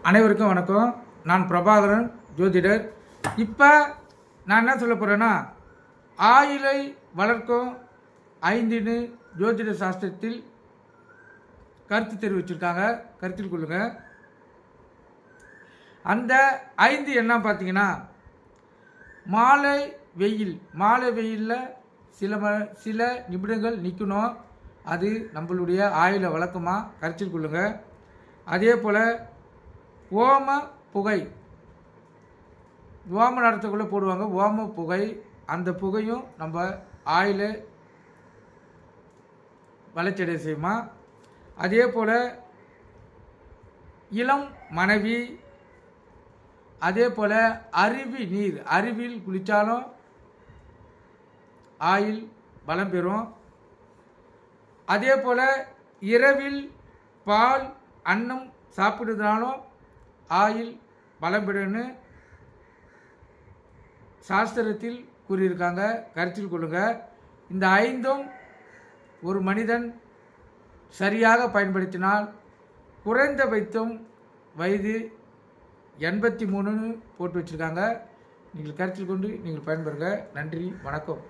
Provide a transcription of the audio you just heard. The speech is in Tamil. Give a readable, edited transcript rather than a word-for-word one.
அனைவருக்கும் வணக்கம். நான் பிரபாகரன், ஜோதிடர். இப்போ நான் என்ன சொல்ல போகிறேன்னா, ஆயுளை வளர்க்கும் 5ன்னு ஜோதிட சாஸ்திரத்தில் கருத்து தெரிவிச்சிருக்காங்க. கருத்தில் கொள்ளுங்க. அந்த 5 என்ன பார்த்தீங்கன்னா, மாலை வெயிலில் சில நிமிடங்கள் நிற்கணும். அது நம்மளுடைய ஆயுளை வளர்க்குமா, கருத்தில் கொள்ளுங்க. அதே போல் ஓம புகை, ஓம நடத்தக்குள்ளே போடுவாங்க. ஓம புகை, அந்த புகையும் நம்ம ஆயிலை வளர்ச்சியடைய செய்யுமா. அதே போல் இளம் மனைவி, அதே போல் அருவியில் குளித்தாலும் ஆயில் பலம் பெறும். அதே போல் இரவில் பால் அன்னம் சாப்பிடுறதுனாலும் ஆயில் பலம் பெறுன்னு சாஸ்திரத்தில் கூறியிருக்காங்க. கருத்தில் கொள்ளுங்க. இந்த 5ம் ஒரு மனிதன் சரியாக பயன்படுத்தினால் குறைந்தபட்சம் வயது 83ன்னு போட்டு வச்சுருக்காங்க. நீங்கள் கருத்தில் கொண்டு நீங்கள் பயன்பெறுங்க. நன்றி, வணக்கம்.